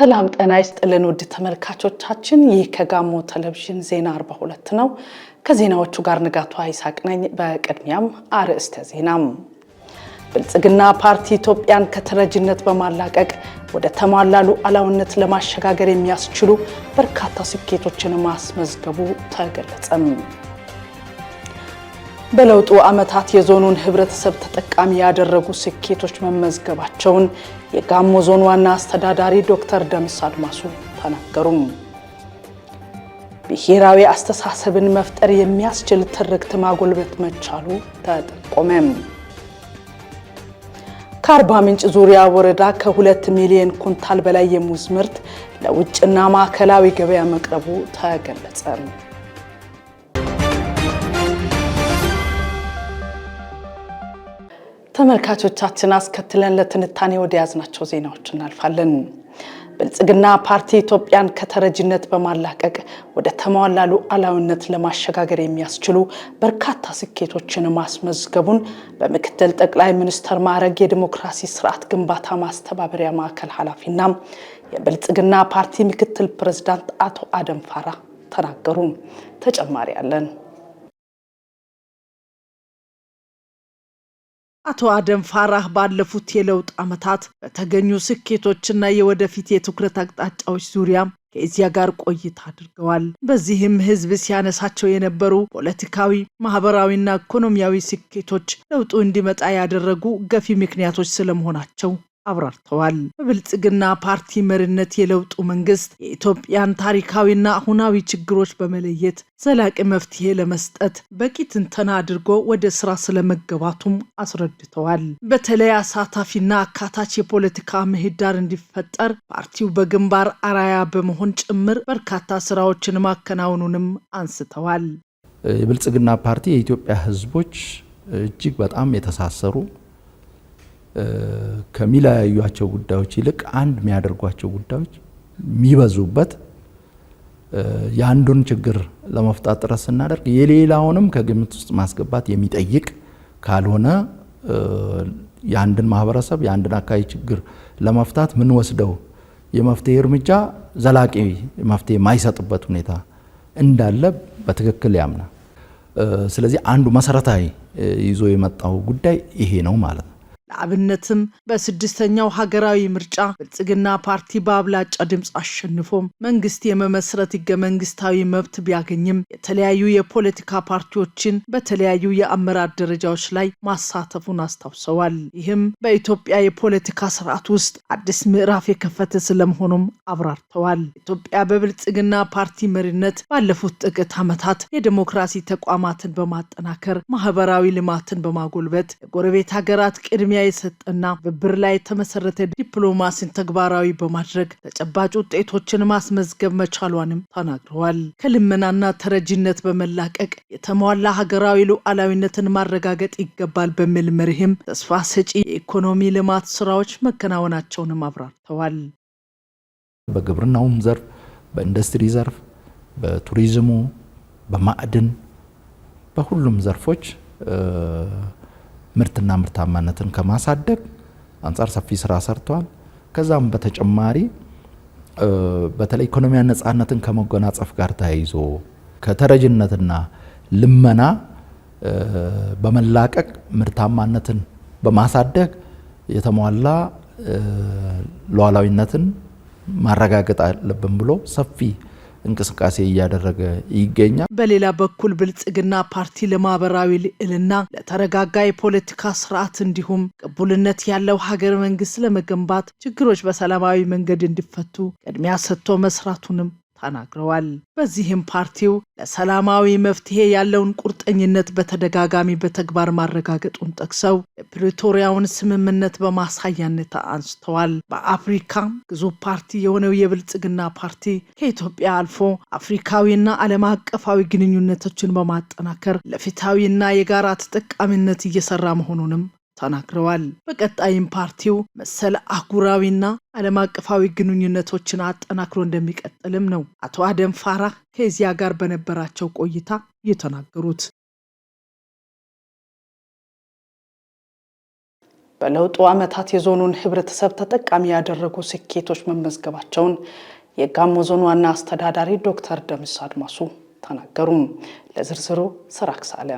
ሰላም ጤና ይስጥልን ውድ ተመልካቾቻችን ይህ ከጋሞ ቴሌቪዥን ዜና 42 ነው። ከዜናዎቹ ጋር ንጋቱ አይሳቅ ነኝ። በቅድሚያም አርዕስተ ዜና። ብልጽግና ፓርቲ ኢትዮጵያን ከተረጅነት በማላቀቅ ወደ ተሟላ ሉዓላዊነት ለማሸጋገር የሚያስችሉ በርካታ ስኬቶችን ማስመዝገቡ ተገለጸ። በለውጡ ዓመታት የዞኑን ህብረተሰብ ተጠቃሚ ያደረጉ ስኬቶች መመዝገባቸውን የጋሞ ዞን ዋና አስተዳዳሪ ዶክተር ደምስ አድማሱ ተናገሩ። ብሔራዊ አስተሳሰብን መፍጠር የሚያስችል ትርክት ማጎልበት መቻሉ ተጠቆመ። ከአርባ ምንጭ ዙሪያ ወረዳ ከ2 ሚሊዮን ኩንታል በላይ የሙዝ ምርት ለውጭና ማዕከላዊ ገበያ መቅረቡ ተገለጸ። ተመልካቾቻችን አስከትለን ለትንታኔ ወደ ያዝናቸው ዜናዎች እናልፋለን። ብልጽግና ፓርቲ ኢትዮጵያን ከተረጅነት በማላቀቅ ወደ ተሟላ ሉዓላዊነት ለማሸጋገር የሚያስችሉ በርካታ ስኬቶችን ማስመዝገቡን በምክትል ጠቅላይ ሚኒስትር ማዕረግ የዲሞክራሲ ስርዓት ግንባታ ማስተባበሪያ ማዕከል ኃላፊና የብልጽግና ፓርቲ ምክትል ፕሬዝዳንት አቶ አደም ፋራህ ተናገሩ። ተጨማሪ አለን። አቶ አደም ፋራህ ባለፉት የለውጥ ዓመታት በተገኙ ስኬቶችና የወደፊት የትኩረት አቅጣጫዎች ዙሪያ ከዚያ ጋር ቆይታ አድርገዋል። በዚህም ህዝብ ሲያነሳቸው የነበሩ ፖለቲካዊ፣ ማህበራዊና ኢኮኖሚያዊ ስኬቶች ለውጡ እንዲመጣ ያደረጉ ገፊ ምክንያቶች ስለመሆናቸው አብራርተዋል። በብልጽግና ፓርቲ መሪነት የለውጡ መንግስት የኢትዮጵያን ታሪካዊና አሁናዊ ችግሮች በመለየት ዘላቂ መፍትሄ ለመስጠት በቂ ትንተና አድርጎ ወደ ስራ ስለመገባቱም አስረድተዋል። በተለይ አሳታፊና አካታች የፖለቲካ ምህዳር እንዲፈጠር ፓርቲው በግንባር አራያ በመሆን ጭምር በርካታ ስራዎችን ማከናወኑንም አንስተዋል። የብልጽግና ፓርቲ የኢትዮጵያ ህዝቦች እጅግ በጣም የተሳሰሩ ከሚለያዩቸው ጉዳዮች ይልቅ አንድ የሚያደርጓቸው ጉዳዮች የሚበዙበት የአንዱን ችግር ለመፍታት ጥረት ስናደርግ የሌላውንም ከግምት ውስጥ ማስገባት የሚጠይቅ ካልሆነ የአንድን ማህበረሰብ የአንድን አካባቢ ችግር ለመፍታት ምን ወስደው የመፍትሄ እርምጃ ዘላቂ መፍትሄ የማይሰጥበት ሁኔታ እንዳለ በትክክል ያምናል። ስለዚህ አንዱ መሰረታዊ ይዞ የመጣው ጉዳይ ይሄ ነው ማለት ነው። ለአብነትም በስድስተኛው ሀገራዊ ምርጫ ብልጽግና ፓርቲ በአብላጫ ድምፅ አሸንፎም መንግስት የመመስረት ህገ መንግስታዊ መብት ቢያገኝም የተለያዩ የፖለቲካ ፓርቲዎችን በተለያዩ የአመራር ደረጃዎች ላይ ማሳተፉን አስታውሰዋል። ይህም በኢትዮጵያ የፖለቲካ ስርዓት ውስጥ አዲስ ምዕራፍ የከፈተ ስለመሆኑም አብራርተዋል። ኢትዮጵያ በብልጽግና ፓርቲ መሪነት ባለፉት ጥቂት ዓመታት የዲሞክራሲ ተቋማትን በማጠናከር ማህበራዊ ልማትን በማጎልበት የጎረቤት ሀገራት ቅድሚያ የሰጠና በብር ላይ የተመሰረተ ዲፕሎማሲን ተግባራዊ በማድረግ ተጨባጭ ውጤቶችን ማስመዝገብ መቻሏንም ተናግረዋል። ከልመናና ተረጅነት በመላቀቅ የተሟላ ሀገራዊ ሉዓላዊነትን ማረጋገጥ ይገባል በሚል መርህም ተስፋ ሰጪ የኢኮኖሚ ልማት ስራዎች መከናወናቸውንም አብራርተዋል። በግብርናውም ዘርፍ፣ በኢንዱስትሪ ዘርፍ፣ በቱሪዝሙ፣ በማዕድን በሁሉም ዘርፎች ምርትና ምርታማነትን ከማሳደግ አንፃር ሰፊ ስራ ሰርተዋል። ከዛም በተጨማሪ በተለይ ኢኮኖሚያዊ ነጻነትን ከመጎናጸፍ ጋር ተያይዞ ከተረጅነትና ልመና በመላቀቅ ምርታማነትን በማሳደግ የተሟላ ሉዓላዊነትን ማረጋገጥ አለብን ብሎ ሰፊ እንቅስቃሴ እያደረገ ይገኛል። በሌላ በኩል ብልጽግና ፓርቲ ለማህበራዊ ልዕልና፣ ለተረጋጋ የፖለቲካ ስርዓት እንዲሁም ቅቡልነት ያለው ሀገረ መንግስት ለመገንባት ችግሮች በሰላማዊ መንገድ እንዲፈቱ ቅድሚያ ሰጥቶ መስራቱንም ተናግረዋል። በዚህም ፓርቲው ለሰላማዊ መፍትሄ ያለውን ቁርጠኝነት በተደጋጋሚ በተግባር ማረጋገጡን ጠቅሰው የፕሪቶሪያውን ስምምነት በማሳያነት አንስተዋል። በአፍሪካ ግዙፍ ፓርቲ የሆነው የብልጽግና ፓርቲ ከኢትዮጵያ አልፎ አፍሪካዊና ዓለም አቀፋዊ ግንኙነቶችን በማጠናከር ለፍትሃዊና የጋራ ተጠቃሚነት እየሰራ መሆኑንም ተናግረዋል። በቀጣይም ፓርቲው መሰል አህጉራዊና ዓለም አቀፋዊ ግንኙነቶችን አጠናክሮ እንደሚቀጥልም ነው አቶ አደም ፋራህ ከዚያ ጋር በነበራቸው ቆይታ የተናገሩት። በለውጡ ዓመታት የዞኑን ህብረተሰብ ተጠቃሚ ያደረጉ ስኬቶች መመዝገባቸውን የጋሞ ዞን ዋና አስተዳዳሪ ዶክተር ደምስ አድማሱ ተናገሩ። ለዝርዝሩ ስራክሳለ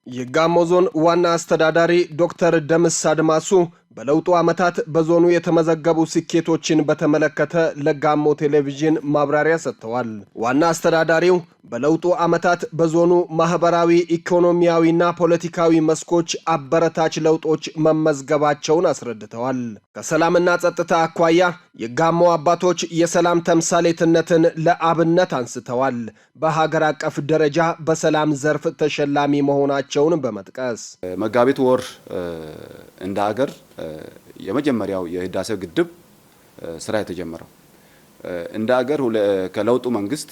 የጋሞ ዞን ዋና አስተዳዳሪ ዶክተር ደምስ አድማሱ በለውጡ ዓመታት በዞኑ የተመዘገቡ ስኬቶችን በተመለከተ ለጋሞ ቴሌቪዥን ማብራሪያ ሰጥተዋል። ዋና አስተዳዳሪው በለውጡ ዓመታት በዞኑ ማህበራዊ፣ ኢኮኖሚያዊና ፖለቲካዊ መስኮች አበረታች ለውጦች መመዝገባቸውን አስረድተዋል። ከሰላምና ጸጥታ አኳያ የጋሞ አባቶች የሰላም ተምሳሌትነትን ለአብነት አንስተዋል። በሀገር አቀፍ ደረጃ በሰላም ዘርፍ ተሸላሚ መሆናቸውን በመጥቀስ መጋቢት ወር እንደ ሀገር የመጀመሪያው የህዳሴው ግድብ ስራ የተጀመረው እንደ ሀገር ከለውጡ መንግስት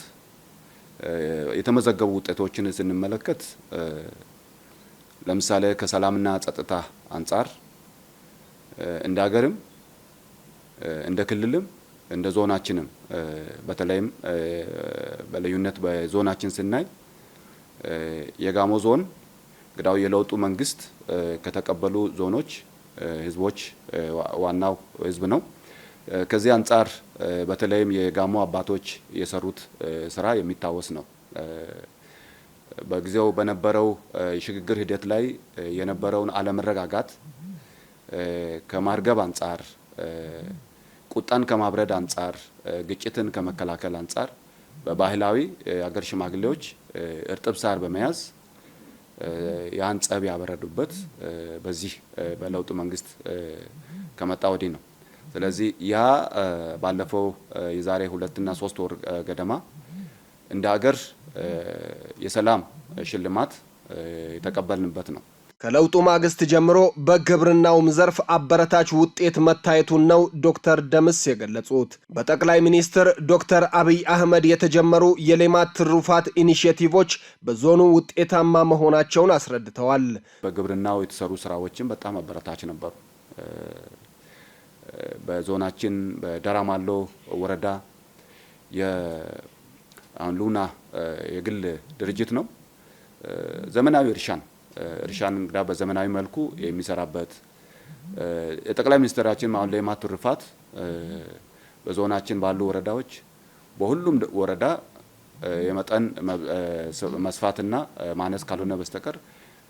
የተመዘገቡ ውጤቶችን ስንመለከት ለምሳሌ ከሰላምና ጸጥታ አንፃር እንደ ሀገርም እንደ ክልልም እንደ ዞናችንም በተለይም በልዩነት በዞናችን ስናይ የጋሞ ዞን ግዳው የለውጡ መንግስት ከተቀበሉ ዞኖች ህዝቦች ዋናው ህዝብ ነው። ከዚህ አንፃር በተለይም የጋሞ አባቶች የሰሩት ስራ የሚታወስ ነው። በጊዜው በነበረው የሽግግር ሂደት ላይ የነበረውን አለመረጋጋት ከማርገብ አንፃር፣ ቁጣን ከማብረድ አንፃር፣ ግጭትን ከመከላከል አንፃር በባህላዊ አገር ሽማግሌዎች እርጥብ ሳር በመያዝ ያን ጸብ ያበረዱበት በዚህ በለውጡ መንግስት ከመጣ ወዲህ ነው። ስለዚህ ያ ባለፈው የዛሬ 2 እና 3 ወር ገደማ እንደ ሀገር የሰላም ሽልማት የተቀበልንበት ነው። ከለውጡ ማግስት ጀምሮ በግብርናውም ዘርፍ አበረታች ውጤት መታየቱን ነው ዶክተር ደምስ የገለጹት። በጠቅላይ ሚኒስትር ዶክተር አብይ አህመድ የተጀመሩ የሌማት ትሩፋት ኢኒሼቲቮች በዞኑ ውጤታማ መሆናቸውን አስረድተዋል። በግብርናው የተሰሩ ስራዎችን በጣም አበረታች ነበሩ። በዞናችን በደራማሎ ወረዳ አሁን ሉና የግል ድርጅት ነው ዘመናዊ እርሻን እንግዳ በዘመናዊ መልኩ የሚሰራበት የጠቅላይ ሚኒስትራችን አሁን ሌማት ትሩፋት በዞናችን ባሉ ወረዳዎች በሁሉም ወረዳ የመጠን መስፋትና ማነስ ካልሆነ በስተቀር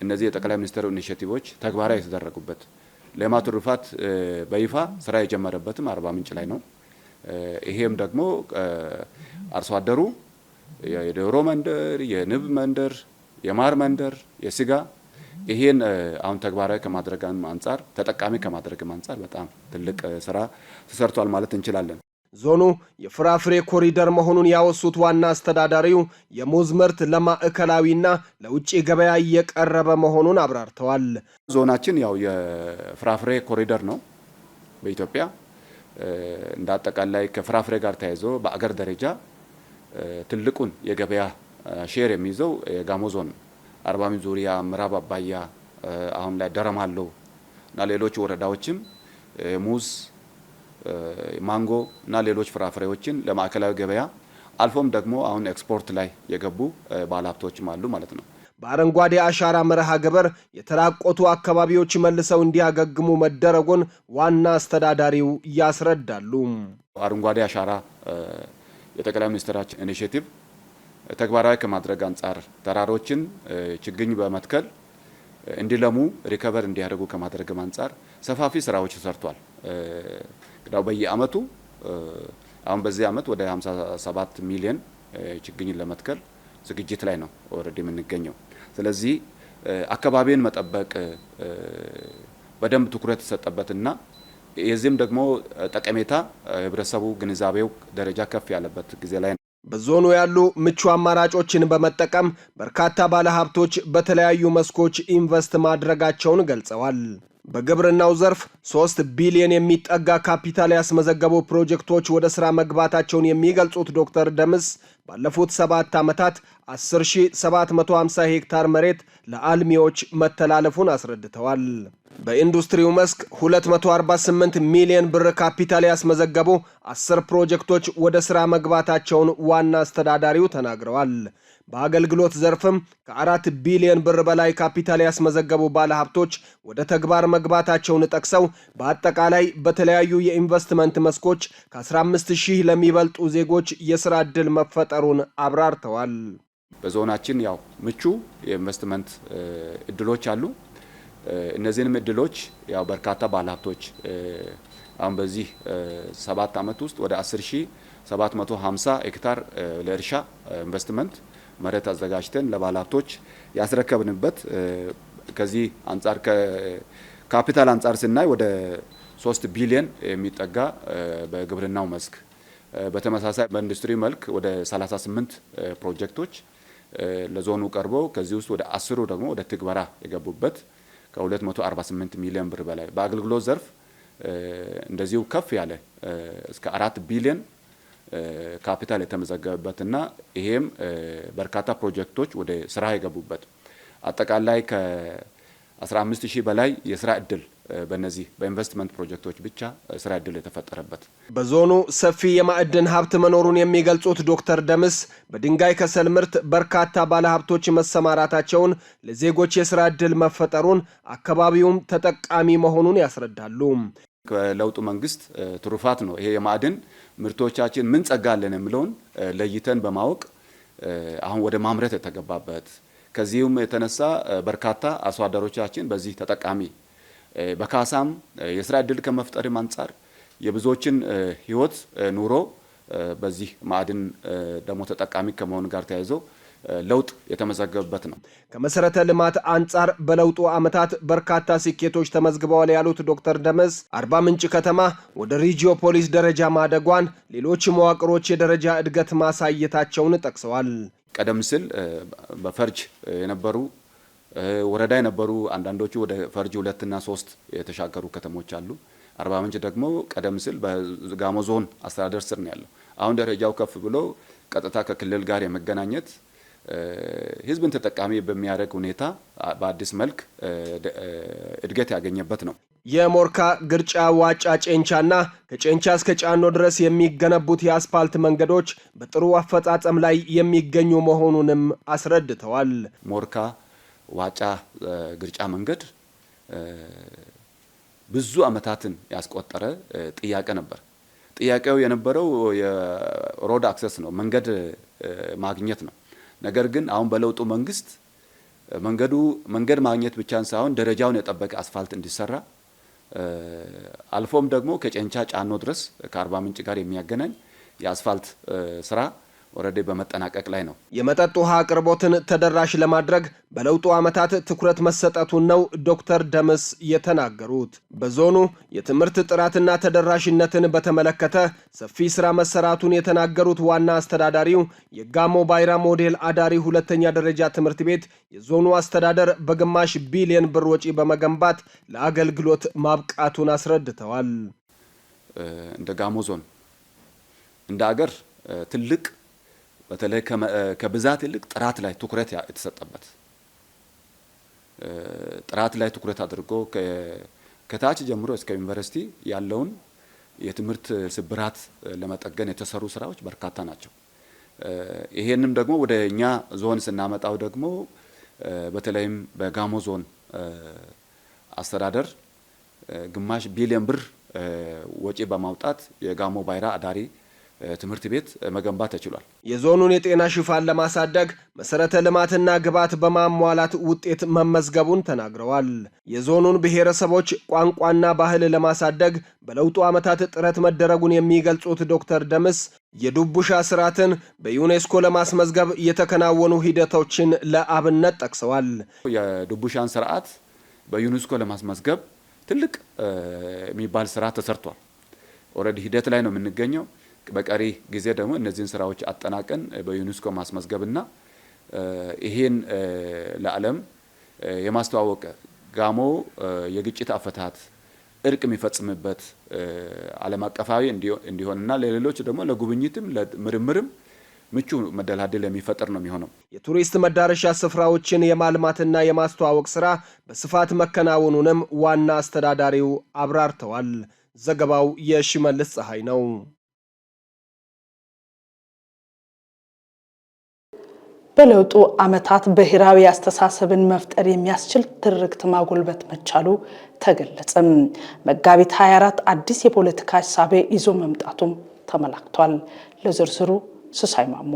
እነዚህ የጠቅላይ ሚኒስትሩ ኢኒሼቲቮች ተግባራዊ የተደረጉበት ሌማት ትሩፋት በይፋ ስራ የጀመረበትም አርባ ምንጭ ላይ ነው። ይሄም ደግሞ አርሶ አደሩ የዶሮ መንደር፣ የንብ መንደር፣ የማር መንደር፣ የስጋ ይሄን አሁን ተግባራዊ ከማድረግ አንፃር ተጠቃሚ ከማድረግ አንፃር በጣም ትልቅ ስራ ተሰርቷል ማለት እንችላለን። ዞኑ የፍራፍሬ ኮሪደር መሆኑን ያወሱት ዋና አስተዳዳሪው የሙዝ ምርት ለማዕከላዊና ለውጭ ገበያ እየቀረበ መሆኑን አብራርተዋል። ዞናችን ያው የፍራፍሬ ኮሪደር ነው። በኢትዮጵያ እንደ አጠቃላይ ከፍራፍሬ ጋር ተያይዞ በአገር ደረጃ ትልቁን የገበያ ሼር የሚይዘው የጋሞ ዞን አርባ ምንጭ ዙሪያ፣ ምዕራብ አባያ፣ አሁን ላይ ደራማሎ እና ሌሎች ወረዳዎችም ሙዝ፣ ማንጎ እና ሌሎች ፍራፍሬዎችን ለማዕከላዊ ገበያ አልፎም ደግሞ አሁን ኤክስፖርት ላይ የገቡ ባለሀብቶችም አሉ ማለት ነው። በአረንጓዴ አሻራ መርሃ ግብር የተራቆቱ አካባቢዎች መልሰው እንዲያገግሙ መደረጉን ዋና አስተዳዳሪው ያስረዳሉ። አረንጓዴ አሻራ የጠቅላይ ሚኒስትራችን ኢኒሼቲቭ ተግባራዊ ከማድረግ አንፃር ተራሮችን ችግኝ በመትከል እንዲለሙ ሪከቨር እንዲያደርጉ ከማድረግ አንፃር ሰፋፊ ስራዎች ተሰርቷል። ግዳው በየአመቱ አሁን በዚህ አመት ወደ 57 ሚሊዮን ችግኝ ለመትከል ዝግጅት ላይ ነው ኦሬዲ የምንገኘው። ስለዚህ አካባቢን መጠበቅ በደንብ ትኩረት ተሰጠበትና የዚህም ደግሞ ጠቀሜታ ህብረተሰቡ ግንዛቤው ደረጃ ከፍ ያለበት ጊዜ ላይ ነው። በዞኑ ያሉ ምቹ አማራጮችን በመጠቀም በርካታ ባለሀብቶች በተለያዩ መስኮች ኢንቨስት ማድረጋቸውን ገልጸዋል። በግብርናው ዘርፍ 3 ቢሊዮን የሚጠጋ ካፒታል ያስመዘገቡ ፕሮጀክቶች ወደ ስራ መግባታቸውን የሚገልጹት ዶክተር ደምስ ባለፉት 7 ዓመታት 10750 ሄክታር መሬት ለአልሚዎች መተላለፉን አስረድተዋል። በኢንዱስትሪው መስክ 248 ሚሊዮን ብር ካፒታል ያስመዘገቡ 10 ፕሮጀክቶች ወደ ስራ መግባታቸውን ዋና አስተዳዳሪው ተናግረዋል። በአገልግሎት ዘርፍም ከ4 ቢሊዮን ብር በላይ ካፒታል ያስመዘገቡ ባለሀብቶች ወደ ተግባር መግባታቸውን ጠቅሰው በአጠቃላይ በተለያዩ የኢንቨስትመንት መስኮች ከ15000 ለሚበልጡ ዜጎች የሥራ ዕድል መፈጠሩን አብራርተዋል። በዞናችን ያው ምቹ የኢንቨስትመንት እድሎች አሉ። እነዚህንም እድሎች ያው በርካታ ባለሀብቶች አሁን በዚህ 7 ዓመት ውስጥ ወደ 10750 ሄክታር ለእርሻ ኢንቨስትመንት መሬት አዘጋጅተን ለባለሀብቶች ያስረከብንበት ከዚህ አንጻር ከካፒታል አንጻር ስናይ ወደ 3 ቢሊዮን የሚጠጋ በግብርናው መስክ በተመሳሳይ በኢንዱስትሪ መልክ ወደ 38 ፕሮጀክቶች ለዞኑ ቀርበው ከዚህ ውስጥ ወደ 10 ደግሞ ወደ ትግበራ የገቡበት ከ248 ሚሊዮን ብር በላይ በአገልግሎት ዘርፍ እንደዚሁ ከፍ ያለ እስከ 4 ቢሊዮን ካፒታል የተመዘገበበትና ይሄም በርካታ ፕሮጀክቶች ወደ ስራ የገቡበት አጠቃላይ ከ15000 በላይ የስራ ዕድል በእነዚህ በኢንቨስትመንት ፕሮጀክቶች ብቻ ስራ ዕድል የተፈጠረበት። በዞኑ ሰፊ የማዕድን ሀብት መኖሩን የሚገልጹት ዶክተር ደምስ በድንጋይ ከሰል ምርት በርካታ ባለሀብቶች መሰማራታቸውን፣ ለዜጎች የስራ ዕድል መፈጠሩን፣ አካባቢውም ተጠቃሚ መሆኑን ያስረዳሉ። ከለውጡ መንግስት ትሩፋት ነው ይሄ የማዕድን ምርቶቻችን ምን ጸጋ አለን የሚለውን ለይተን በማወቅ አሁን ወደ ማምረት የተገባበት ከዚህም የተነሳ በርካታ አርሶ አደሮቻችን በዚህ ተጠቃሚ በካሳም የስራ ዕድል ከመፍጠርም አንጻር የብዙዎችን ህይወት ኑሮ በዚህ ማዕድን ደግሞ ተጠቃሚ ከመሆኑ ጋር ተያይዞ ለውጥ የተመዘገበበት ነው። ከመሰረተ ልማት አንጻር በለውጡ ዓመታት በርካታ ስኬቶች ተመዝግበዋል ያሉት ዶክተር ደመስ አርባ ምንጭ ከተማ ወደ ሪጂዮፖሊስ ደረጃ ማደጓን፣ ሌሎች መዋቅሮች የደረጃ እድገት ማሳየታቸውን ጠቅሰዋል። ቀደም ሲል በፈርጅ የነበሩ ወረዳ የነበሩ አንዳንዶቹ ወደ ፈርጅ 2 እና 3 የተሻገሩ ከተሞች አሉ። አርባ ምንጭ ደግሞ ቀደም ሲል በጋሞ ዞን አስተዳደር ስር ነው ያለው። አሁን ደረጃው ከፍ ብሎ ቀጥታ ከክልል ጋር የመገናኘት ህዝብን ተጠቃሚ በሚያደርግ ሁኔታ በአዲስ መልክ እድገት ያገኘበት ነው። የሞርካ ግርጫ ዋጫ ጨንቻና ከጨንቻ እስከ ጫኖ ድረስ የሚገነቡት የአስፓልት መንገዶች በጥሩ አፈጻጸም ላይ የሚገኙ መሆኑንም አስረድተዋል። ሞርካ ዋጫ ግርጫ መንገድ ብዙ ዓመታትን ያስቆጠረ ጥያቄ ነበር። ጥያቄው የነበረው የሮድ አክሰስ ነው፣ መንገድ ማግኘት ነው። ነገር ግን አሁን በለውጡ መንግስት መንገድ ማግኘት ብቻ ሳይሆን ደረጃውን የጠበቀ አስፋልት እንዲሰራ አልፎም ደግሞ ከጨንቻ ጫኖ ድረስ ከአርባ ምንጭ ጋር የሚያገናኝ የአስፋልት ስራ ኦሬዲ በመጠናቀቅ ላይ ነው። የመጠጥ ውሃ አቅርቦትን ተደራሽ ለማድረግ በለውጡ ዓመታት ትኩረት መሰጠቱን ነው ዶክተር ደምስ የተናገሩት። በዞኑ የትምህርት ጥራትና ተደራሽነትን በተመለከተ ሰፊ ስራ መሰራቱን የተናገሩት ዋና አስተዳዳሪው የጋሞ ባይራ ሞዴል አዳሪ ሁለተኛ ደረጃ ትምህርት ቤት የዞኑ አስተዳደር በግማሽ ቢሊዮን ብር ወጪ በመገንባት ለአገልግሎት ማብቃቱን አስረድተዋል። እንደ ጋሞ ዞን እንደ አገር ትልቅ በተለይ ከብዛት ይልቅ ጥራት ላይ ትኩረት የተሰጠበት ጥራት ላይ ትኩረት አድርጎ ከታች ጀምሮ እስከ ዩኒቨርሲቲ ያለውን የትምህርት ስብራት ለመጠገን የተሰሩ ስራዎች በርካታ ናቸው። ይሄንም ደግሞ ወደ እኛ ዞን ስናመጣው ደግሞ በተለይም በጋሞ ዞን አስተዳደር ግማሽ ቢሊዮን ብር ወጪ በማውጣት የጋሞ ባይራ አዳሪ ትምህርት ቤት መገንባት ተችሏል። የዞኑን የጤና ሽፋን ለማሳደግ መሰረተ ልማትና ግብዓት በማሟላት ውጤት መመዝገቡን ተናግረዋል። የዞኑን ብሔረሰቦች ቋንቋና ባህል ለማሳደግ በለውጡ ዓመታት ጥረት መደረጉን የሚገልጹት ዶክተር ደምስ የዱቡሻ ስርዓትን በዩኔስኮ ለማስመዝገብ የተከናወኑ ሂደቶችን ለአብነት ጠቅሰዋል። የዱቡሻን ስርዓት በዩኔስኮ ለማስመዝገብ ትልቅ የሚባል ስራ ተሰርቷል። ኦሬዲ ሂደት ላይ ነው የምንገኘው። በቀሪ ጊዜ ደግሞ እነዚህን ስራዎች አጠናቀን በዩኔስኮ ማስመዝገብና ይሄን ለዓለም የማስተዋወቅ ጋሞ የግጭት አፈታት እርቅ የሚፈጽምበት ዓለም አቀፋዊ እንዲሆንና ለሌሎች ደግሞ ለጉብኝትም ለምርምርም ምቹ መደላደል የሚፈጥር ነው የሚሆነው። የቱሪስት መዳረሻ ስፍራዎችን የማልማትና የማስተዋወቅ ስራ በስፋት መከናወኑንም ዋና አስተዳዳሪው አብራርተዋል። ዘገባው የሽመልስ ፀሐይ ነው። በለውጡ ዓመታት ብሔራዊ አስተሳሰብን መፍጠር የሚያስችል ትርክት ማጎልበት መቻሉ ተገለጸ። መጋቢት 24 አዲስ የፖለቲካ ሐሳብ ይዞ መምጣቱም ተመላክቷል። ለዝርዝሩ ስሳይ ማሙ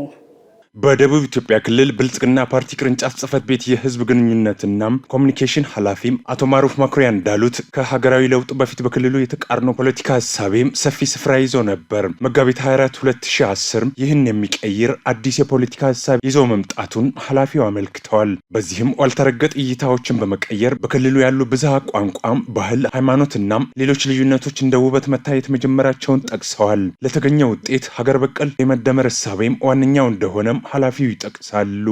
በደቡብ ኢትዮጵያ ክልል ብልጽግና ፓርቲ ቅርንጫፍ ጽህፈት ቤት የህዝብ ግንኙነትና ኮሙኒኬሽን ኃላፊ አቶ ማሩፍ መኩሪያ እንዳሉት ከሀገራዊ ለውጥ በፊት በክልሉ የተቃርኖ ፖለቲካ ሐሳቤም ሰፊ ስፍራ ይዞ ነበር። መጋቢት 24 2010 ይህን የሚቀይር አዲስ የፖለቲካ ሐሳብ ይዞ መምጣቱን ኃላፊው አመልክተዋል። በዚህም ዋልተረገጥ እይታዎችን በመቀየር በክልሉ ያሉ ብዝሃ ቋንቋ፣ ባህል፣ ሃይማኖትና ሌሎች ልዩነቶች እንደ ውበት መታየት መጀመራቸውን ጠቅሰዋል። ለተገኘው ውጤት ሀገር በቀል የመደመር ሐሳቤም ዋነኛው እንደሆነ ኃላፊው ይጠቅሳሉ።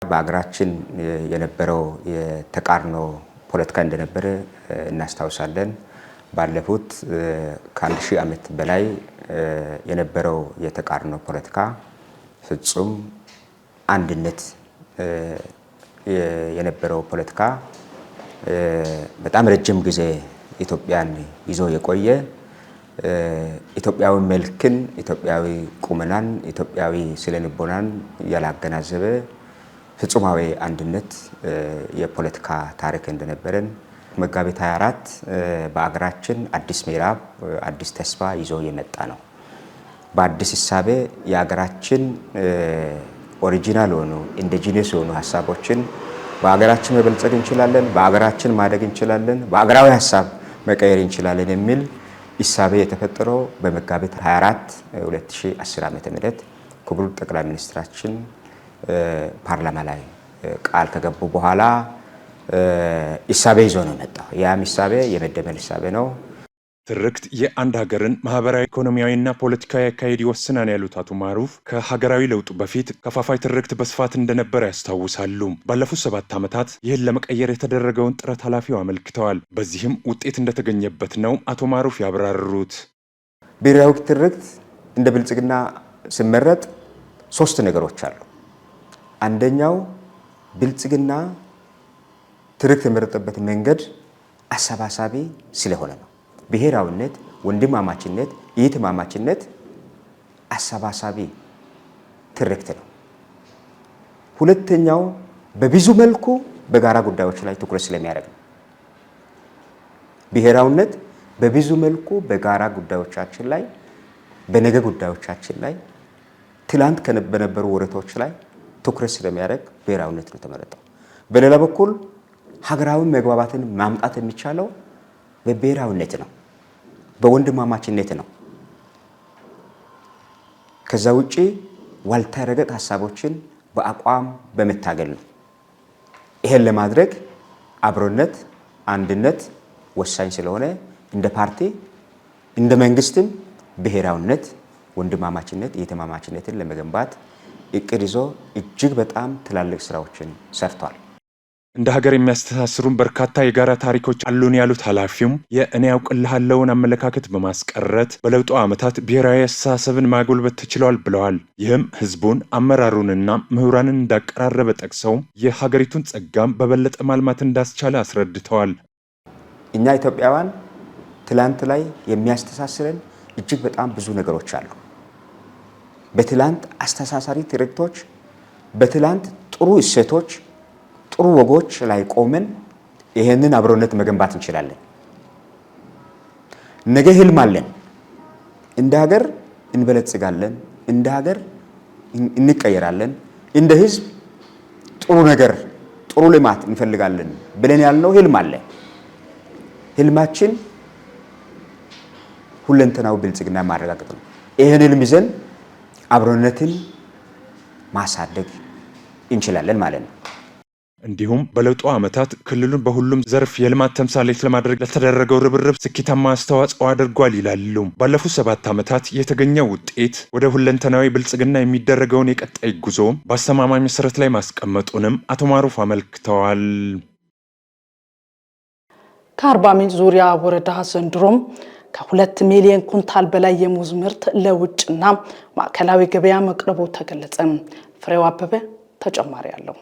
በአገራችን የነበረው የተቃርኖ ፖለቲካ እንደነበረ እናስታውሳለን። ባለፉት ከ1000 ዓመት በላይ የነበረው የተቃርኖ ፖለቲካ ፍጹም አንድነት የነበረው ፖለቲካ በጣም ረጅም ጊዜ ኢትዮጵያን ይዞ የቆየ ኢትዮጵያዊ መልክን፣ ኢትዮጵያዊ ቁመናን፣ ኢትዮጵያዊ ስለንቦናን ያላገናዘበ ፍጹማዊ አንድነት የፖለቲካ ታሪክ እንደነበረን መጋቢት 24 በአገራችን አዲስ ምዕራፍ አዲስ ተስፋ ይዞ የመጣ ነው። በአዲስ ሐሳብ የአገራችን ኦሪጂናል ሆኑ ኢንዲጂነስ ሆኑ ሐሳቦችን በአገራችን መበልጸግ እንችላለን፣ በአገራችን ማደግ እንችላለን፣ በአገራዊ ሐሳብ መቀየር እንችላለን የሚል ሐሳብ የተፈጠረው በመጋቢት 24 2010 ዓ.ም ክቡር ጠቅላይ ሚኒስትራችን ፓርላማ ላይ ቃል ከገቡ በኋላ ሐሳብ ይዞ ነው መጣው። ያም ሐሳብ የመደመር ሐሳብ ነው። ትርክት የአንድ ሀገርን ማህበራዊ፣ ኢኮኖሚያዊና ፖለቲካዊ አካሄድ ይወስናል ያሉት አቶ ማሩፍ ከሀገራዊ ለውጡ በፊት ከፋፋይ ትርክት በስፋት እንደነበረ ያስታውሳሉ። ባለፉት 7 ዓመታት ይህን ለመቀየር የተደረገውን ጥረት ኃላፊው አመልክተዋል። በዚህም ውጤት እንደተገኘበት ነው አቶ ማሩፍ ያብራሩት። ብሔራዊ ትርክት እንደ ብልጽግና ሲመረጥ 3 ነገሮች አሉ። አንደኛው ብልጽግና ትርክት የመረጠበት መንገድ አሰባሳቢ ስለሆነ ነው። ብሔራዊነት፣ ወንድማማችነት፣ እህትማማችነት አሰባሳቢ ትርክት ነው። ሁለተኛው በብዙ መልኩ በጋራ ጉዳዮች ላይ ትኩረት ስለሚያደርግ ነው። ብሔራዊነት በብዙ መልኩ በጋራ ጉዳዮቻችን ላይ፣ በነገ ጉዳዮቻችን ላይ፣ ትላንት በነበሩ ወረቶች ላይ ትኩረት ስለሚያደርግ ብሔራዊነት ነው ተመረጠው። በሌላ በኩል ሀገራዊ መግባባትን ማምጣት የሚቻለው በብሔራዊነት ነው፣ በወንድማማችነት ነው። ከዛ ውጪ ዋልተረገጥ ሐሳቦችን በአቋም በመታገል ነው። ይሄን ለማድረግ አብሮነት፣ አንድነት ወሳኝ ስለሆነ እንደ ፓርቲ እንደ መንግስትም ብሔራዊነት፣ ወንድማማችነት፣ እህትማማችነትን ለመገንባት እቅድ ይዞ እጅግ በጣም ትላልቅ ስራዎችን ሰርቷል። እንደ ሀገር የሚያስተሳስሩን በርካታ የጋራ ታሪኮች አሉን ያሉት ኃላፊውም የእኔ ያውቅልሃለውን አመለካከት በማስቀረት በለውጡ ዓመታት ብሔራዊ አስተሳሰብን ማጎልበት ተችሏል ብለዋል። ይህም ህዝቡን፣ አመራሩንና ምሁራንን እንዳቀራረበ ጠቅሰው የሀገሪቱን ጸጋም በበለጠ ማልማት እንዳስቻለ አስረድተዋል። እኛ ኢትዮጵያውያን ትላንት ላይ የሚያስተሳስረን እጅግ በጣም ብዙ ነገሮች አሉ። በትላንት አስተሳሳሪ ትርክቶች፣ በትላንት ጥሩ እሴቶች፣ ጥሩ ወጎች ላይ ቆመን ይሄንን አብሮነት መገንባት እንችላለን። ነገ ህልም አለን። እንደ ሀገር እንበለጽጋለን፣ እንደ ሀገር እንቀየራለን፣ እንደ ህዝብ ጥሩ ነገር ጥሩ ልማት እንፈልጋለን ብለን ያልነው ህልም አለ። ህልማችን ሁለንተናዊ ብልጽግና ማረጋገጥ ነው። ይሄን ህልም ይዘን አብሮነትን ማሳደግ እንችላለን ማለት ነው። እንዲሁም በለውጡ ዓመታት ክልሉን በሁሉም ዘርፍ የልማት ተምሳሌት ለማድረግ ለተደረገው ርብርብ ስኬታማ አስተዋጽኦ አድርጓል ይላሉ። ባለፉት 7 ዓመታት የተገኘው ውጤት ወደ ሁለንተናዊ ብልጽግና የሚደረገውን የቀጣይ ጉዞ በአስተማማኝ መሰረት ላይ ማስቀመጡንም አቶ ማሩፍ አመልክተዋል። ከአርባ ምንጭ ዙሪያ ወረዳ ዘንድሮም ከ2 ሚሊዮን ኩንታል በላይ የሙዝ ምርት ለውጭና ማዕከላዊ ገበያ መቅረቡ ተገለጸ። ፍሬው አበበ ተጨማሪ አለው።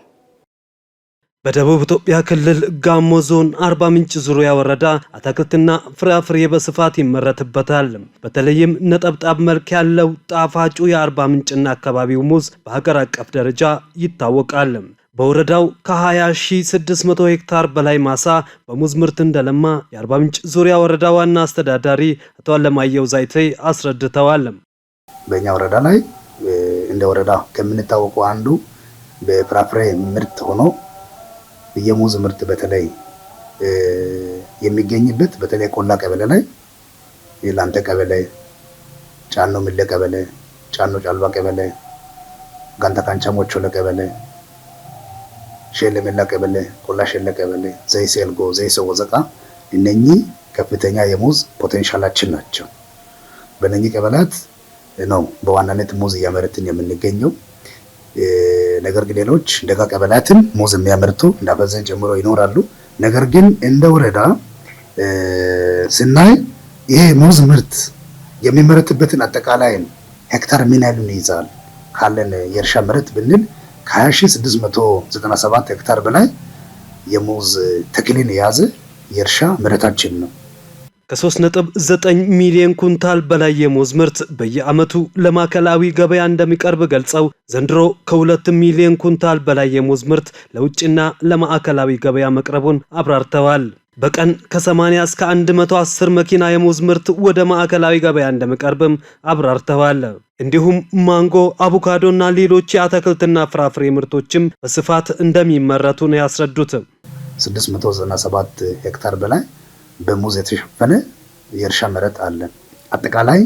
በደቡብ ኢትዮጵያ ክልል ጋሞ ዞን አርባ ምንጭ ዙሪያ ወረዳ አትክልትና ፍራፍሬ በስፋት ይመረትበታል። በተለይም ነጠብጣብ መልክ ያለው ጣፋጩ የአርባ ምንጭና አካባቢው ሙዝ በሀገር አቀፍ ደረጃ ይታወቃል። በወረዳው ከ20,600 ሄክታር በላይ ማሳ በሙዝ ምርት እንደለማ የአርባ ምንጭ ዙሪያ ወረዳ ዋና አስተዳዳሪ አቶ አለማየሁ ዛይቴ አስረድተዋል። በእኛ ወረዳ ላይ እንደ ወረዳ ከምንታወቀው አንዱ በፍራፍሬ ምርት ሆኖ የሙዝ ምርት በተለይ የሚገኝበት በተለይ ቆላ ቀበሌ ላይ የላንተ ቀበሌ፣ ጫኖ ምለ ቀበሌ፣ ጫኖ ጫልባ ቀበሌ፣ ጋንታ ካንቻ ሞቾለ ቀበሌ፣ ሼለ ምላ ቀበሌ፣ ቆላ ሼለ ቀበሌ፣ ዘይሴ ኤልጎ፣ ዘይሴ ወዘቃ እነኚህ ከፍተኛ የሙዝ ፖቴንሻላችን ናቸው። በእነኚህ ቀበሌያት ነው በዋናነት ሙዝ እያመረትን የምንገኘው። ነገር ግን ሌሎች ደጋ ቀበሌያትን ሙዝ የሚያመርቱ እንዳፈዘን ጨምሮ ይኖራሉ። ነገር ግን እንደ ወረዳ ስናይ ይሄ ሙዝ ምርት የሚመረትበትን አጠቃላይ ሄክታር ምን ያህል ይይዛል ካለን የእርሻ መሬት ብንል ከ20,697 ሄክታር በላይ የሙዝ ተክልን የያዘ የእርሻ መሬታችን ነው። ከ3.9 ሚሊዮን ኩንታል በላይ የሙዝ ምርት በየዓመቱ ለማዕከላዊ ገበያ እንደሚቀርብ ገልጸው ዘንድሮ ከ2 ሚሊዮን ኩንታል በላይ የሙዝ ምርት ለውጭና ለማዕከላዊ ገበያ መቅረቡን አብራርተዋል። በቀን ከ80 እስከ 110 መኪና የሙዝ ምርት ወደ ማዕከላዊ ገበያ እንደሚቀርብም አብራርተዋል። እንዲሁም ማንጎ፣ አቮካዶና ሌሎች የአትክልትና ፍራፍሬ ምርቶችም በስፋት እንደሚመረቱ ነው ያስረዱት። 697 ሄክታር በላይ በሙዝ የተሸፈነ የእርሻ መሬት አለን። አጠቃላይ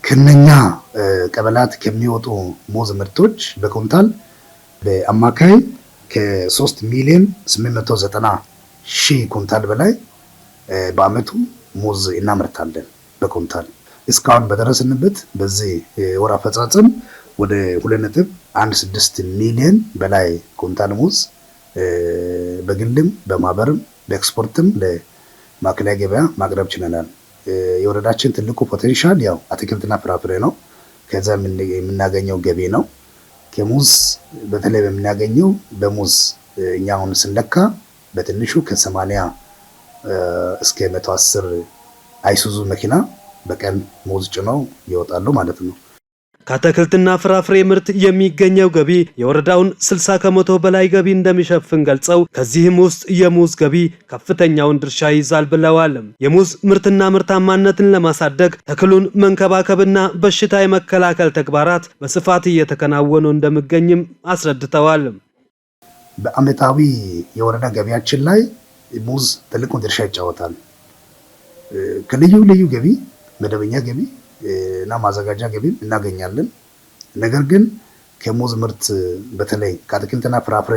ከነኛ ቀበሌያት ከሚወጡ ሙዝ ምርቶች በኩንታል በአማካይ ከ3 ሚሊዮን 890 ሺህ ኩንታል በላይ በአመቱ ሙዝ እናመርታለን በኩንታል። እስካሁን በደረስንበት በዚህ ወር አፈጻጸም ወደ 2.16 ሚሊዮን በላይ ኩንታል ሙዝ በግልም በማህበርም በኤክስፖርትም ለማዕከላዊ ገበያ ማቅረብ ችለናል። የወረዳችን ትልቁ ፖቴንሻል ያው አትክልትና ፍራፍሬ ነው። ከዛ የምናገኘው ገቢ ነው። ከሙዝ በተለይ በምናገኘው በሙዝ እኛ አሁን ስንለካ በትንሹ ከ80 እስከ 110 አይሱዙ መኪና በቀን ሙዝ ጭነው ይወጣሉ ማለት ነው። ከአትክልትና ፍራፍሬ ምርት የሚገኘው ገቢ የወረዳውን 60 ከመቶ በላይ ገቢ እንደሚሸፍን ገልጸው ከዚህም ውስጥ የሙዝ ገቢ ከፍተኛውን ድርሻ ይዛል ብለዋል። የሙዝ ምርትና ምርታማነትን ለማሳደግ ተክሉን መንከባከብና በሽታ የመከላከል ተግባራት በስፋት እየተከናወኑ እንደሚገኝም አስረድተዋል። በአመታዊ የወረዳ ገቢያችን ላይ ሙዝ ትልቁን ድርሻ ይጫወታል። ከልዩ ልዩ ገቢ መደበኛ ገቢ እና ማዘጋጃ ገቢ እናገኛለን። ነገር ግን ከሙዝ ምርት በተለይ ከአትክልትና ፍራፍሬ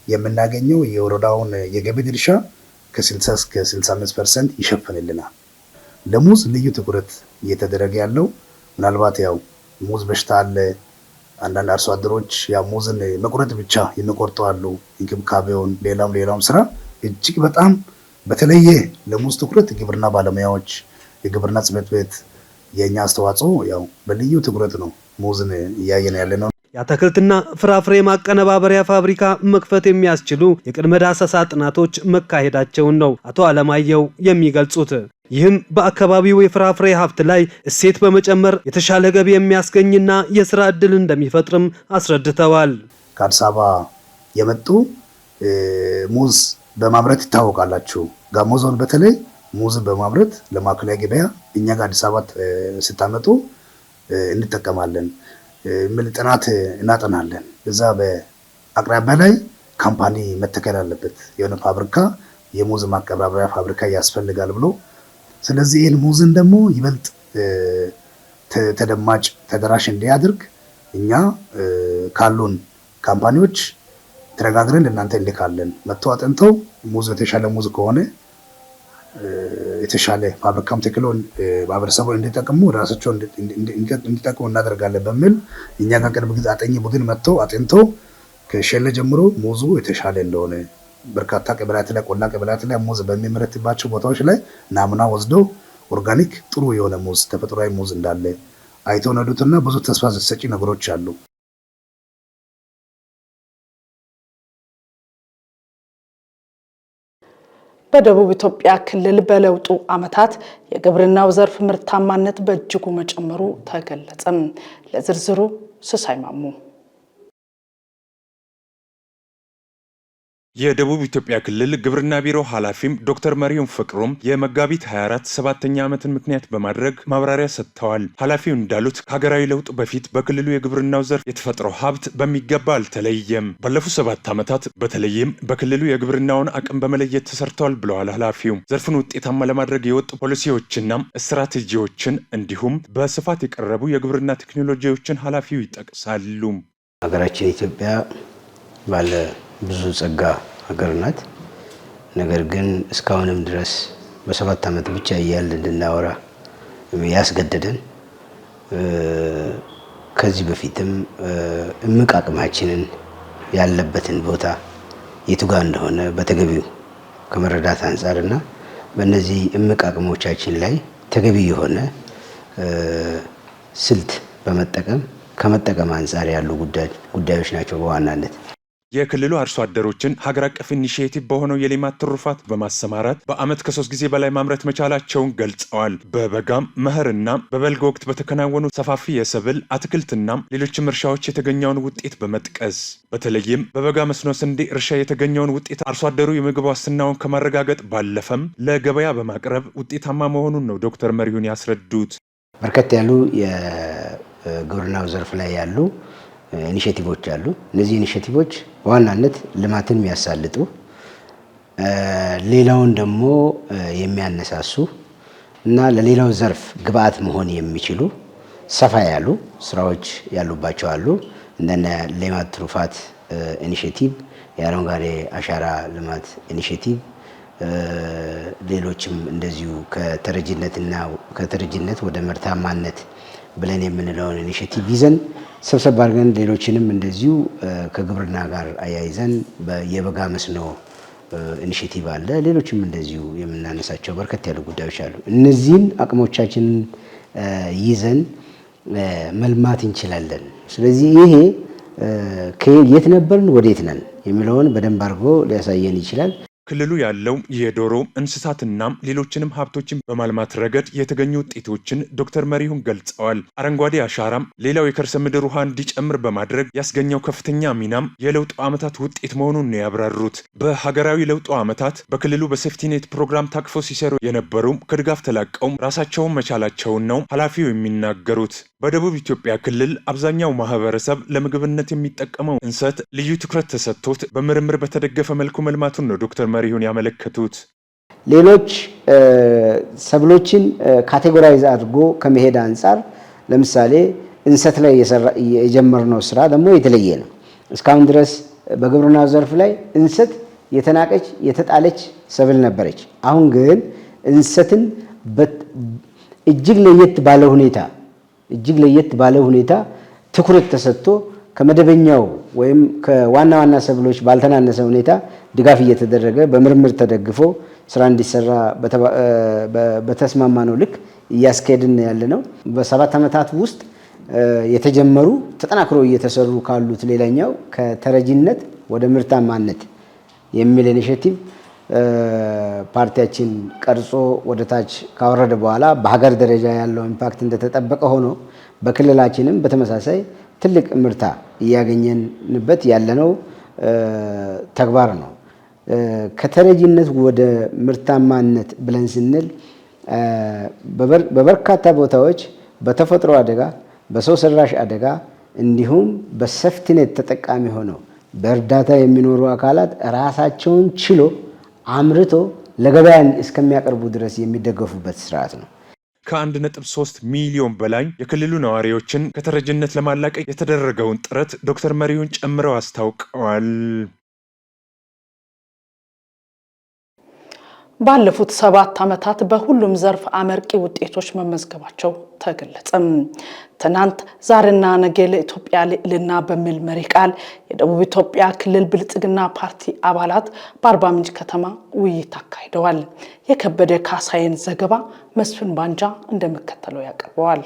የምናገኘው የወረዳውን የገቢ ድርሻ ከ60 እስከ 65% ይሸፍንልናል። ለሙዝ ልዩ ትኩረት እየተደረገ ያለው ምናልባት ያው ሙዝ በሽታ አለ። አንዳንድ አርሶ አደሮች ያው ሙዝን መቁረጥ ብቻ የሚቆርጡ አሉ። እንክብካቤውን ሌላም ስራ እጅግ በጣም በተለየ ለሙዝ ትኩረት ግብርና ባለሙያዎች፣ የግብርና ጽሕፈት ቤት የኛ አስተዋጽኦ ያው በልዩ ትኩረት ነው ሙዝን እያየን ያለነው። የአትክልትና ፍራፍሬ ማቀነባበሪያ ፋብሪካ መክፈት የሚያስችሉ የቅድመ ዳሰሳ ጥናቶች መካሄዳቸውን ነው አቶ አለማየሁ የሚገልጹት። ይህም በአካባቢው የፍራፍሬ ሀብት ላይ እሴት በመጨመር የተሻለ ገቢ የሚያስገኝና የስራ ዕድል እንደሚፈጥርም አስረድተዋል። ከአዲስ አበባ የመጡ ሙዝ በማምረት ይታወቃላችሁ። ጋሞ ዞን በተለይ ሙዝ በማምረት ለማዕከላዊ ገበያ እኛ ጋር አዲስ አበባ ስታመጡ እንጠቀማለን። ምን ጥናት እናጠናለን። እዛ በአቅራቢያ ላይ ካምፓኒ መተከል አለበት፣ የሆነ ፋብሪካ የሙዝ ማቀነባበሪያ ፋብሪካ ያስፈልጋል ብሎ ስለዚህ ይህን ሙዝን ደግሞ ይበልጥ ተደማጭ ተደራሽ እንዲያደርግ እኛ ካሉን ካምፓኒዎች ተነጋግረን ለእናንተ እንልካለን። መጥተው አጥንተው ሙዝ የተሻለ ሙዝ ከሆነ የተሻለ ፋብሪካም ተክለው ማህበረሰቡ እንዲጠቅሙ ራሳቸው እንዲጠቅሙ እናደርጋለን በሚል እኛ ጋር ቅርብ ጊዜ አጠኚ ቡድን መጥተው አጥንተው ከሸለ ጀምሮ ሙዙ የተሻለ እንደሆነ በርካታ ቀበሌያት ላይ ቆላ ቀበሌያት ላይ ሙዝ በሚመረትባቸው ቦታዎች ላይ ናሙና ወስደው ኦርጋኒክ ጥሩ የሆነ ሙዝ ተፈጥሯዊ ሙዝ እንዳለ አይተው ነዱትና ብዙ ተስፋ ሰጪ ነገሮች አሉ። በደቡብ ኢትዮጵያ ክልል በለውጡ ዓመታት የግብርናው ዘርፍ ምርታማነት በእጅጉ መጨመሩ ተገለጸ። ለዝርዝሩ ስሳይ ማሙ። የደቡብ ኢትዮጵያ ክልል ግብርና ቢሮ ኃላፊም ዶክተር መሪሁን ፍቅሩም የመጋቢት 24 7ኛ ዓመትን ምክንያት በማድረግ ማብራሪያ ሰጥተዋል። ኃላፊው እንዳሉት ከሀገራዊ ለውጥ በፊት በክልሉ የግብርናው ዘርፍ የተፈጥሮ ሀብት በሚገባ አልተለየም። ባለፉት 7 ዓመታት በተለይም በክልሉ የግብርናውን አቅም በመለየት ተሰርተዋል ብለዋል ኃላፊው። ዘርፉን ውጤታማ ለማድረግ የወጡ ፖሊሲዎችና ስትራቴጂዎችን እንዲሁም በስፋት የቀረቡ የግብርና ቴክኖሎጂዎችን ኃላፊው ይጠቅሳሉ። ሀገራችን ኢትዮጵያ ባለ ብዙ ጸጋ ሀገር ናት። ነገር ግን እስካሁንም ድረስ በ7 ዓመት ብቻ እያልን እንድናወራ ያስገደደን ከዚህ በፊትም እምቅ አቅማችንን ያለበትን ቦታ የቱጋ እንደሆነ በተገቢው ከመረዳት አንጻርና በእነዚህ እምቅ አቅሞቻችን ላይ ተገቢ የሆነ ስልት ከመጠቀም አንጻር ያሉ ጉዳዮች ናቸው በዋናነት። የክልሉ አርሶ አደሮችን ሀገር አቀፍ ኢኒሺዬቲቭ በሆነው የሌማት ትሩፋት በማሰማራት በአመት ከ3 ጊዜ በላይ ማምረት መቻላቸውን ገልጸዋል። በበጋም መኸርና በበልግ ወቅት በተከናወኑ ሰፋፊ የሰብል አትክልትና ሌሎችም እርሻዎች የተገኘውን ውጤት በመጥቀስ በተለይም በበጋ መስኖ ስንዴ እርሻ የተገኘውን ውጤት አርሶ አደሩ የምግብ ዋስትናውን ከማረጋገጥ ባለፈም ለገበያ በማቅረብ ውጤታማ መሆኑን ነው ዶክተር መሪሁን ያስረዱት። በርከት ያሉ የግብርናው ዘርፍ ላይ ያሉ ኢኒሼቲቮች አሉ። እነዚህ ኢኒሼቲቮች በዋናነት ልማትን የሚያሳልጡ ሌላውን ደግሞ የሚያነሳሱ እና ለሌላው ዘርፍ ግብአት መሆን የሚችሉ ሰፋ ያሉ ስራዎች ያሉባቸው አሉ። እንደነ ሌማት ትሩፋት ኢኒሼቲቭ፣ የአረንጓዴ አሻራ ልማት ኢኒሼቲቭ፣ ሌሎችም እንደዚሁ ከተረጂነት ወደ ምርታማነት ብለን የምንለውን ኢኒሼቲቭ ይዘን ሰብሰብ አድርገን ሌሎችንም እንደዚሁ ከግብርና ጋር አያይዘን የበጋ መስኖ ኢኒሼቲቭ አለ። ሌሎችም እንደዚሁ የምናነሳቸው በርከት ያሉ ጉዳዮች አሉ። እነዚህን አቅሞቻችንን ይዘን መልማት እንችላለን። ስለዚህ ይሄ ከየት ነበርን ወዴት ነን የሚለውን በደንብ አድርጎ ሊያሳየን ይችላል። ክልሉ ያለው የዶሮ እንስሳትና ሌሎችንም ሀብቶችን በማልማት ረገድ የተገኙ ውጤቶችን ዶክተር መሪሁን ገልጸዋል። አረንጓዴ አሻራም ሌላው የከርሰ ምድር ውሃ እንዲጨምር በማድረግ ያስገኘው ከፍተኛ ሚናም የለውጡ ዓመታት ውጤት መሆኑን ነው ያብራሩት። በሀገራዊ ለውጡ ዓመታት በክልሉ በሴፍቲኔት ፕሮግራም ታቅፈው ሲሰሩ የነበሩ ከድጋፍ ተላቀው ራሳቸውን መቻላቸውን ነው ኃላፊው የሚናገሩት። በደቡብ ኢትዮጵያ ክልል አብዛኛው ማህበረሰብ ለምግብነት የሚጠቀመው እንሰት ልዩ ትኩረት ተሰጥቶት በምርምር በተደገፈ መልኩ መልማቱን ነው ዶክተር መሪሁን ያመለከቱት። ሌሎች ሰብሎችን ካቴጎራይዝ አድርጎ ከመሄድ አንጻር ለምሳሌ እንሰት ላይ የጀመርነው ስራ ደግሞ የተለየ ነው። እስካሁን ድረስ በግብርና ዘርፍ ላይ እንሰት የተናቀች የተጣለች ሰብል ነበረች። አሁን ግን እንሰትን እጅግ ለየት ባለ ሁኔታ ትኩረት ተሰጥቶ ከመደበኛው ወይም ከዋና ዋና ሰብሎች ባልተናነሰ ሁኔታ ድጋፍ እየተደረገ በምርምር ተደግፎ ስራ እንዲሰራ በተስማማነው ልክ እያስኬድን ያለ ነው። በ7 ዓመታት ውስጥ የተጀመሩ ተጠናክሮ እየተሰሩ ካሉት ሌላኛው ከተረጂነት ወደ ምርታማነት የሚል ኢኒሼቲቭ ፓርቲያችን ቀርጾ ወደ ታች ካወረደ በኋላ በሀገር ደረጃ ያለው ኢምፓክት እንደተጠበቀ ሆኖ በክልላችንም በተመሳሳይ ትልቅ ምርታ እያገኘንበት ያለነው ተግባር ነው። ከተረጂነት ወደ ምርታማነት ብለን ስንል በበርካታ ቦታዎች በተፈጥሮ አደጋ፣ በሰው ሰራሽ አደጋ እንዲሁም በሴፍቲኔት ተጠቃሚ ሆነው በእርዳታ የሚኖሩ አካላት ራሳቸውን ችሎ አምርቶ ለገበያ እስከሚያቀርቡ ድረስ የሚደገፉበት ስርዓት ነው። ከ1.3 ሚሊዮን በላይ የክልሉ ነዋሪዎችን ከተረጂነት ለማላቀቅ የተደረገውን ጥረት ዶክተር መሪሁን ጨምረው አስታውቀዋል። ባለፉት 7 ዓመታት በሁሉም ዘርፍ አመርቂ ውጤቶች መመዝገባቸው ተገለጸ። ትናንት ዛሬና ነገ ለኢትዮጵያ ልዕልና በሚል መሪ ቃል የደቡብ ኢትዮጵያ ክልል ብልጽግና ፓርቲ አባላት በአርባ ምንጭ ከተማ ውይይት አካሂደዋል። የከበደ ካሳይን ዘገባ መስፍን ባንጃ እንደሚከተለው ያቀርበዋል።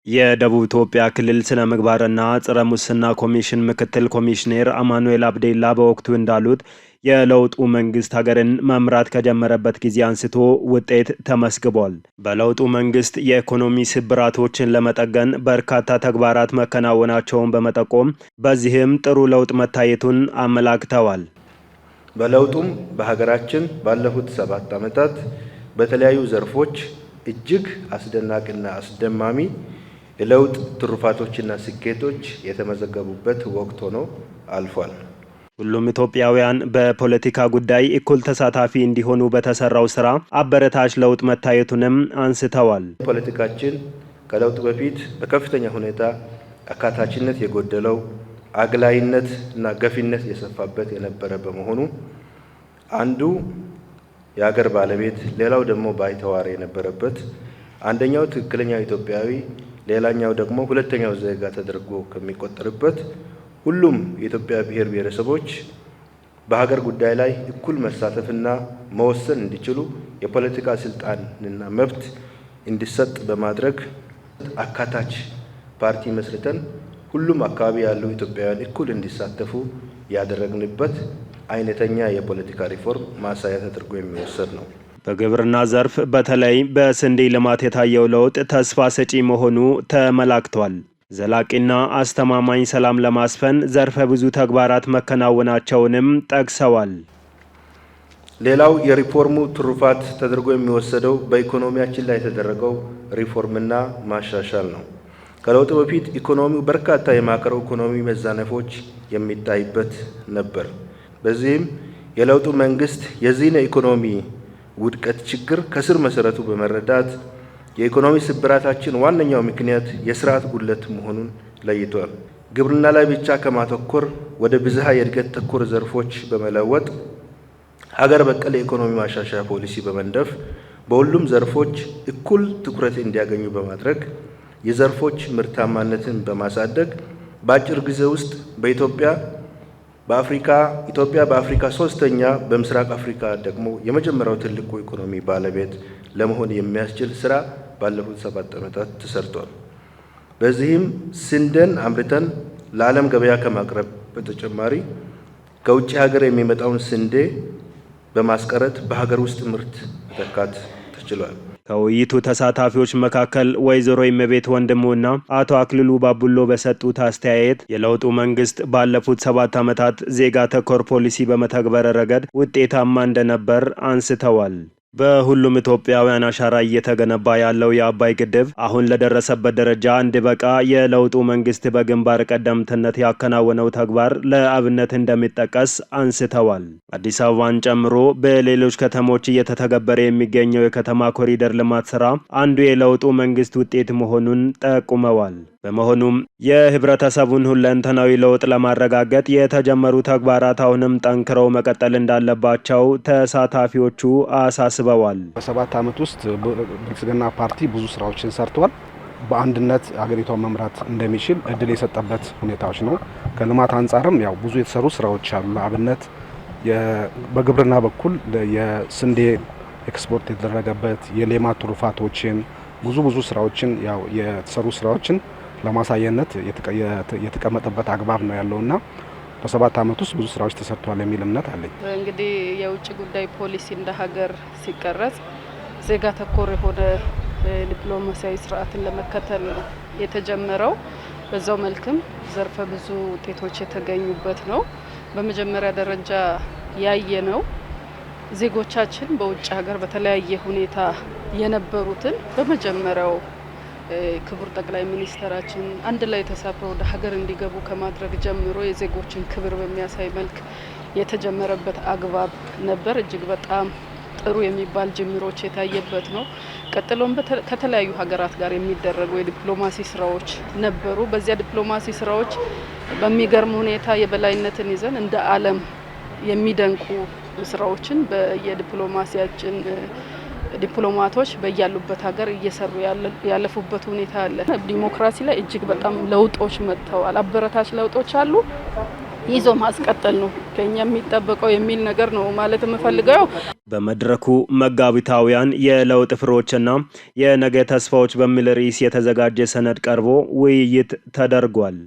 የደቡብ ኢትዮጵያ ክልል ስነ ምግባርና ጸረ ሙስና ኮሚሽን ምክትል ኮሚሽነር አማኑኤል አብዴላ በወቅቱ እንዳሉት የለውጡ መንግስት ሀገርን መምራት ከጀመረበት ጊዜ አንስቶ ውጤት ተመስግቧል። በለውጡ መንግስት የኢኮኖሚ ስብራቶችን ለመጠገን በርካታ ተግባራት መከናወናቸውን በመጠቆም በዚህም ጥሩ ለውጥ መታየቱን አመላክተዋል። በለውጡም በሀገራችን ባለፉት 7 ዓመታት በተለያዩ ዘርፎች እጅግ አስደናቂና አስደማሚ የለውጥ ትሩፋቶችና ስኬቶች የተመዘገቡበት ወቅት ሆኖ አልፏል። ሁሉም ኢትዮጵያውያን በፖለቲካ ጉዳይ እኩል ተሳታፊ እንዲሆኑ በተሰራው ስራ አበረታች ለውጥ መታየቱንም አንስተዋል። ፖለቲካችን ከለውጥ በፊት በከፍተኛ ሁኔታ አካታችነት የጎደለው አግላይነት እና ገፊነት የሰፋበት የነበረ በመሆኑ አንዱ የሀገር ባለቤት ሌላው ደግሞ ባይተዋር የነበረበት አንደኛው ትክክለኛ ኢትዮጵያዊ ሌላኛው ደግሞ ሁለተኛው ዜጋ ተደርጎ ከሚቆጠርበት ሁሉም የኢትዮጵያ ብሔር ብሔረሰቦች በሀገር ጉዳይ ላይ እኩል መሳተፍና መወሰን እንዲችሉ የፖለቲካ ስልጣንና መብት እንዲሰጥ በማድረግ አካታች ፓርቲ መስርተን ሁሉም አካባቢ ያሉ ኢትዮጵያውያን እኩል እንዲሳተፉ ያደረግንበት አይነተኛ የፖለቲካ ሪፎርም ማሳያ ተደርጎ የሚወሰድ ነው። በግብርና ዘርፍ በተለይ በስንዴ ልማት የታየው ለውጥ ተስፋ ሰጪ መሆኑ ተመላክቷል። ዘላቂና አስተማማኝ ሰላም ለማስፈን ዘርፈ ብዙ ተግባራት መከናወናቸውንም ጠቅሰዋል። ሌላው የሪፎርሙ ትሩፋት ተደርጎ የሚወሰደው በኢኮኖሚያችን ላይ የተደረገው ሪፎርምና ማሻሻል ነው። ከለውጡ በፊት ኢኮኖሚው በርካታ የማክሮ ኢኮኖሚ መዛነፎች የሚታይበት ነበር። በዚህም የለውጡ መንግስት የዚህን ኢኮኖሚ ውድቀት ችግር ከስር መሰረቱ በመረዳት የኢኮኖሚ ስብራታችን ዋነኛው ምክንያት የስርዓት ጉድለት መሆኑን ለይቷል። ግብርና ላይ ብቻ ከማተኮር ወደ ብዝሃ የእድገት ተኮር ዘርፎች በመለወጥ ሀገር በቀል የኢኮኖሚ ማሻሻያ ፖሊሲ በመንደፍ በሁሉም ዘርፎች እኩል ትኩረት እንዲያገኙ በማድረግ የዘርፎች ምርታማነትን በማሳደግ በአጭር ጊዜ ውስጥ ኢትዮጵያ በአፍሪካ ሶስተኛ በምስራቅ አፍሪካ ደግሞ የመጀመሪያው ትልቁ ኢኮኖሚ ባለቤት ለመሆን የሚያስችል ስራ ባለፉት 7 ዓመታት ተሰርቷል። በዚህም ስንዴን አምርተን ለዓለም ገበያ ከማቅረብ በተጨማሪ ከውጭ ሀገር የሚመጣውን ስንዴ በማስቀረት በሀገር ውስጥ ምርት መተካት ተችሏል። ከውይይቱ ተሳታፊዎች መካከል ወይዘሮ ይመቤት ወንድሙና አቶ አክልሉ ባቡሎ በሰጡት አስተያየት የለውጡ መንግስት ባለፉት 7 ዓመታት ዜጋ ተኮር ፖሊሲ በመተግበር ረገድ ውጤታማ እንደነበር አንስተዋል። በሁሉም ኢትዮጵያውያን አሻራ እየተገነባ ያለው የአባይ ግድብ አሁን ለደረሰበት ደረጃ እንዲበቃ የለውጡ መንግስት በግንባር ቀደምትነት ያከናወነው ተግባር ለአብነት እንደሚጠቀስ አንስተዋል። አዲስ አበባን ጨምሮ በሌሎች ከተሞች እየተተገበረ የሚገኘው የከተማ ኮሪደር ልማት ስራ አንዱ የለውጡ መንግስት ውጤት መሆኑን ጠቁመዋል። በመሆኑም የህብረተሰቡን ሁለንተናዊ ለውጥ ለማረጋገጥ የተጀመሩ ተግባራት አሁንም ጠንክረው መቀጠል እንዳለባቸው ተሳታፊዎቹ አሳስበዋል። በ7 ዓመት ውስጥ ብልጽግና ፓርቲ ብዙ ስራዎችን ሰርቷል። በአንድነት ሀገሪቷን መምራት እንደሚችል እድል የሰጠበት ሁኔታዎች ነው። ከልማት አንጻርም ያው ብዙ የተሰሩ ስራዎች አሉ። ለአብነት በግብርና በኩል የስንዴ ኤክስፖርት የተደረገበት የሌማት ትሩፋቶችን ብዙ ስራዎችን ያው የተሰሩ ስራዎችን ለማሳየነት የተቀመጠበት አግባብ ነው ያለውና በ7 ዓመት ውስጥ ብዙ ስራዎች ተሰርተዋል የሚል እምነት አለኝ። እንግዲህ የውጭ ጉዳይ ፖሊሲ እንደ ሀገር ሲቀረጽ ዜጋ ተኮር የሆነ ዲፕሎማሲያዊ ስርዓትን ለመከተል ነው የተጀመረው። በዛው መልክም ዘርፈ ብዙ ውጤቶች የተገኙበት ነው። በመጀመሪያ ደረጃ ያየነው ዜጎቻችን በውጭ ሀገር በተለያየ ሁኔታ የነበሩትን በመጀመሪያው ክቡር ጠቅላይ ሚኒስተራችን አንድ ላይ ተሳፍረው ወደ ሀገር እንዲገቡ ከማድረግ ጀምሮ የዜጎችን ክብር በሚያሳይ መልክ የተጀመረበት አግባብ ነበር። እጅግ በጣም ጥሩ የሚባል ጅምሮች የታየበት ነው። ቀጥሎም ከተለያዩ ሀገራት ጋር የሚደረጉ የዲፕሎማሲ ስራዎች ነበሩ። በዚያ ዲፕሎማሲ ስራዎች በሚገርም ሁኔታ የበላይነትን ይዘን እንደ ዓለም የሚደንቁ ስራዎችን በየዲፕሎማሲያችን ዲፕሎማቶች በያሉበት ሀገር እየሰሩ ያለፉበት ሁኔታ አለ። ዲሞክራሲ ላይ እጅግ በጣም ለውጦች መጥተዋል። አበረታች ለውጦች አሉ። ይዞ ማስቀጠል ነው ከኛ የሚጠበቀው የሚል ነገር ነው ማለት የምፈልገው። በመድረኩ መጋቢታውያን የለውጥ ፍሬዎችና የነገ ተስፋዎች በሚል ርዕስ የተዘጋጀ ሰነድ ቀርቦ ውይይት ተደርጓል።